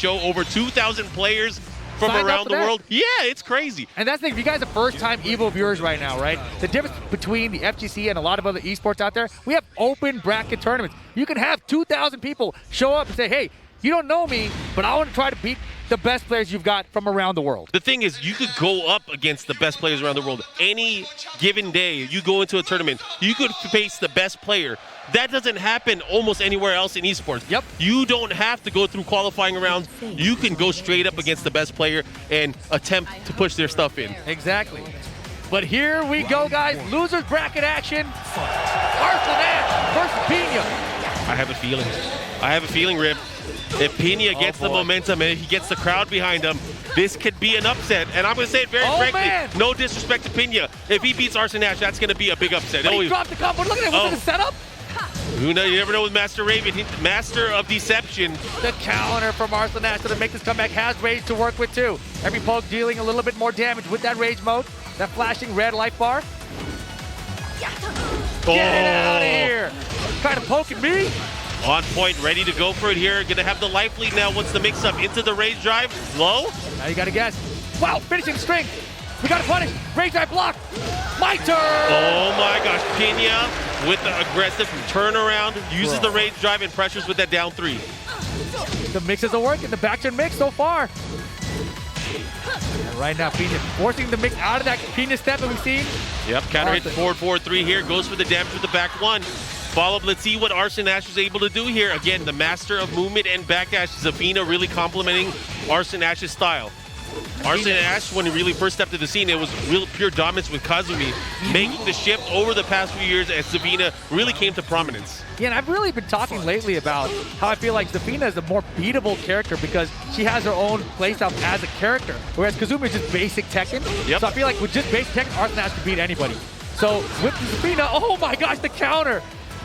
show. Over 2,000 players from around the world. Yeah, it's crazy. And that's the thing, if you guys are first-time EVO viewers right now, right? The difference between the FGC and a lot of other esports out there, we have open bracket tournaments. You can have 2,000 people show up and say, hey, you don't know me, but I want to try to beat the best players you've got from around the world. The thing is, you could go up against the best players around the world. Any given day, you go into a tournament, you could face the best player. That doesn't happen almost anywhere else in esports. Yep. You don't have to go through qualifying rounds. You can go straight up against the best player and attempt to push their stuff in. Exactly. But here we go, guys. Losers bracket action. Arslan Ash versus PInya. I have a feeling, Rip. If PInya gets the momentum and he gets the crowd behind him, this could be an upset. And I'm going to say it very frankly, no disrespect to PInya. If he beats Arslan Ash, that's going to be a big upset. But he dropped the combo. Look at it. Was it a setup? Who knows? You never know with MasterRaven. Master of deception. The counter from Arslan Ash to make this comeback has rage to work with, too. Every poke dealing a little bit more damage with that rage mode. That flashing red life bar. Get it out of here. Trying to poke at me. On point, ready to go for it here. Gonna have the life lead now. What's the mix-up? Into the rage drive. Low? Now you gotta guess. Wow, finishing string. We gotta punish. Rage drive block. My turn. Oh my gosh. PInya with the aggressive turnaround. Uses the rage drive and pressures with that down 3. The mixes are working. The back turn mix so far. And right now, PInya forcing the mix out of that PInya step that we've seen. Yep, counter hit forward 4-3 here. Goes for the damage with the back 1. Follow up, let's see what Arslan Ash was able to do here. Again, the master of movement and backdash. Zafina really complementing Arslan Ash's style. Arslan Ash, when he really first stepped to the scene, it was real pure dominance with Kazumi, making the shift over the past few years as Zafina really came to prominence. Yeah, and I've really been talking lately about how I feel like Zafina is a more beatable character because she has her own playstyle as a character, whereas Kazumi is just basic Tekken. Yep. So I feel like with just basic Tekken, Arslan Ash can beat anybody. So with Zafina, oh my gosh, the counter!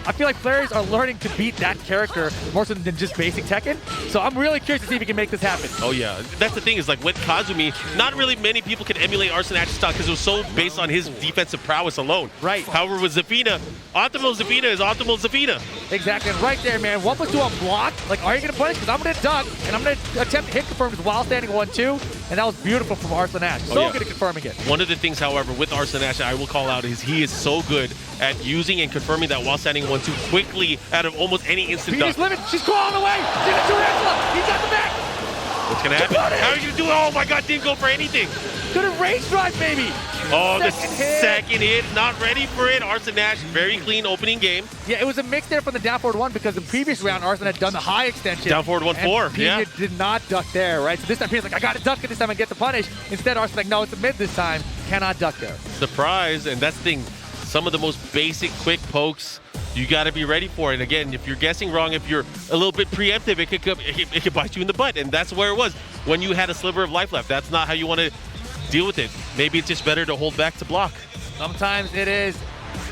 I feel like players are learning to beat that character more so than just basic Tekken. So I'm really curious to see if we can make this happen. Oh yeah, that's the thing is like with Kazumi, not really many people can emulate Arslan Ash's style because it was so based on his defensive prowess alone. Right. However, with Zafina, optimal Zafina is optimal Zafina. Exactly, and right there, man, 1+2 on block. Like, are you going to punish? Because I'm going to duck, and I'm going to attempt to hit confirms while standing 1-2, and that was beautiful from Arslan Ash. So good at confirming it. One of the things, however, with Arslan Ash, I will call out is he is so good at using and confirming that while standing 1-2 quickly out of almost any instant duck. PInya's limit, she's crawling away. She's a tarantula. He's got the back. What's going to happen? How are you doing? Oh my god, didn't go for anything. Could have rage drive, maybe. Oh, the second hit, not ready for it. Arslan Ash, very clean opening game. Yeah, it was a mix there from the down forward 1 because the previous round, Arslan had done the high extension. Down forward 1-4, PInya did not duck there, right? So this time, PInya's like, I got to duck it this time and get the punish. Instead, Arslan's like, no, it's a mid this time. Cannot duck there. Surprise, and that's the thing. Some of the most basic quick pokes, you got to be ready for it. Again, if you're guessing wrong, if you're a little bit preemptive, it could bite you in the butt, and that's where it was. When you had a sliver of life left, that's not how you want to deal with it. Maybe it's just better to hold back to block. Sometimes it is.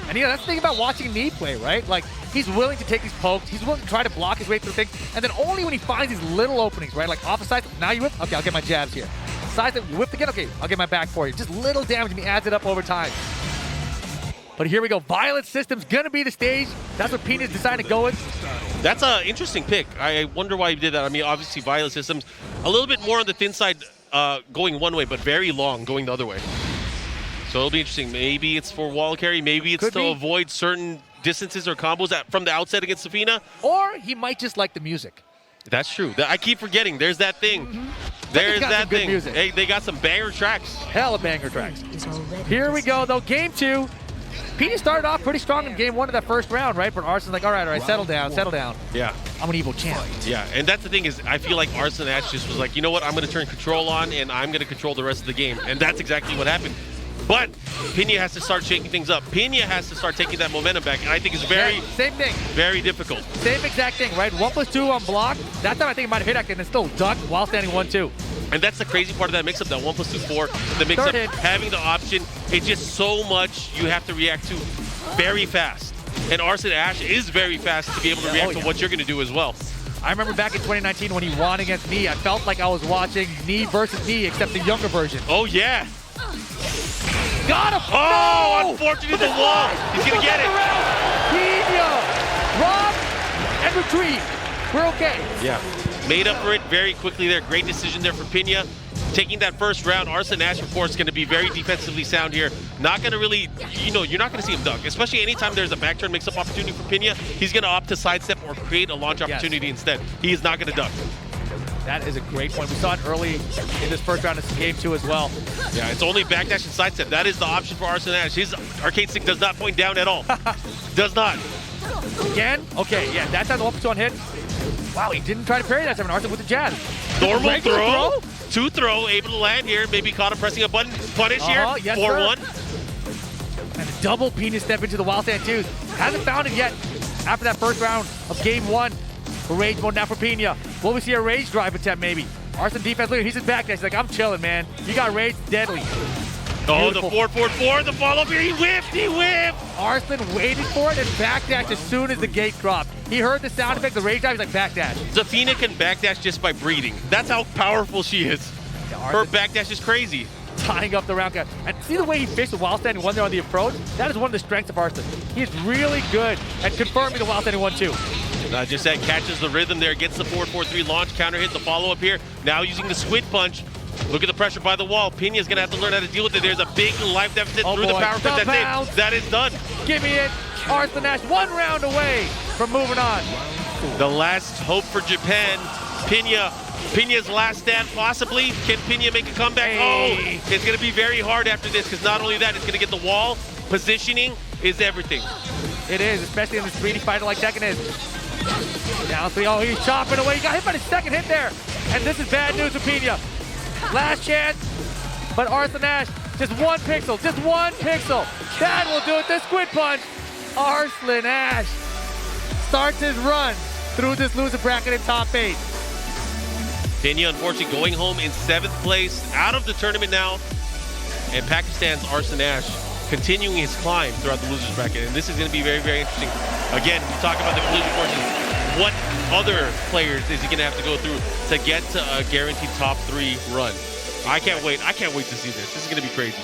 And that's the thing about watching Knee play, right? Like, he's willing to take these pokes, he's willing to try to block his way through things, and then only when he finds these little openings, right? Like off the side, now you whip, okay, I'll get my jabs here. Side, you whip again, okay, I'll get my back for you. Just little damage, and he adds it up over time. But here we go. Violet System's going to be the stage. That's what PInya's decided to go with. That's an interesting pick. I wonder why he did that. I mean, obviously, Violet Systems, a little bit more on the thin side going one way, but very long going the other way. So it'll be interesting. Maybe it's for wall carry. Maybe it's to avoid certain distances or combos from the outset against Zafina. Or he might just like the music. That's true. I keep forgetting. There's that thing. There's that thing. Hey, they got some banger tracks. Hella banger tracks. Here we go, though. Game 2. PInya started off pretty strong in game 1 of that first round, right? But Arslan's like, all right, settle down. Yeah. I'm an EVO champ. Yeah, and that's the thing is, I feel like Arslan Ash just was like, you know what, I'm going to turn control on, and I'm going to control the rest of the game. And that's exactly what happened. But PInya has to start shaking things up. PInya has to start taking that momentum back, and I think it's very difficult. Same exact thing, right? 1+2 on block. That time I think he might have hit that and then still ducked while standing 1-2. And that's the crazy part of that mix-up, that 1+2, 4, the mix-up, having the option. It's just so much you have to react to very fast. And Arslan Ash is very fast to be able to react to what you're going to do as well. I remember back in 2019 when he won against Knee, I felt like I was watching Knee versus Knee, except the younger version. Oh, yeah. Got him! Oh, no! Unfortunately, the wall. He's going to get it. PInya! Rob and retrieve. We're okay. Yeah. Made up for it very quickly there. Great decision there for PInya. Taking that first round, Arslan Ash, of course, going to be very defensively sound here. Not going to really, you're not going to see him dunk, especially anytime there's a back turn mix-up opportunity for PInya. He's going to opt to sidestep or create a launch opportunity instead. He is not going to dunk. That is a great point. We saw it early in this first round of game 2 as well. Yeah, it's only backdash and sidestep. That is the option for Arslan Ash. His arcade stick does not point down at all. Does not. Again? Okay, yeah, that's how the 1+1 hit. Wow, he didn't try to parry that time. Arslan with the jab. Normal throw. 2-throw, able to land here. Maybe caught him pressing a button. Punish here. Yes, 4-1. And a double PInya step into the wild stand too. Hasn't found it yet after that first round of game 1. For rage mode now for PInya. Will we see a rage drive attempt maybe? Arslan defense leader, he's just back there. He's like, I'm chilling, man. You got rage, deadly. Oh, Beautiful. the 4-4-4, the follow-up here. He whipped. Arslan waited for it and backdashed as soon as the gate dropped. He heard the sound effect, the rage drive, he's like, backdash. Zafina can backdash just by breathing. That's how powerful she is. Yeah, her backdash is crazy. Tying up the round cut. And see the way he fished the wild standing 1 there on the approach? That is one of the strengths of Arslan. He is really good at confirming the wild standing 1 too. Just that catches the rhythm there, gets the 4-4-3 launch, counter hit, the follow-up here. Now using the squid punch. Look at the pressure by the wall. PInya's gonna have to learn how to deal with it. There's a big life deficit through the power put. That's it. That is done. Give me it. Arslan Ash 1 round away from moving on. The last hope for Japan. PInya's last stand possibly. Can PInya make a comeback? Hey. Oh, it's gonna be very hard after this because not only that, it's gonna get the wall. Positioning is everything. It is, especially in this 3D fighter like Tekken is. Down 3, oh, he's chopping away. He got hit by the second hit there. And this is bad news for PInya. Last chance, but Arslan Ash, just 1 pixel, just 1 pixel. That will do it, the squid punch. Arslan Ash starts his run through this loser bracket in top 8. PInya, unfortunately, going home in 7th place, out of the tournament now. And Pakistan's Arslan Ash continuing his climb throughout the losers bracket. And this is going to be very, very interesting. Again, we talk about the collision forces. What other players is he going to have to go through to get to a guaranteed top 3 run? I can't wait. I can't wait to see this. This is going to be crazy.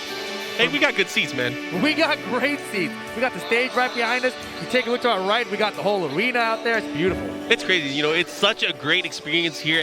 Hey, we got good seats, man. We got great seats. We got the stage right behind us. You take a look to our right, we got the whole arena out there. It's beautiful. It's crazy. It's such a great experience here.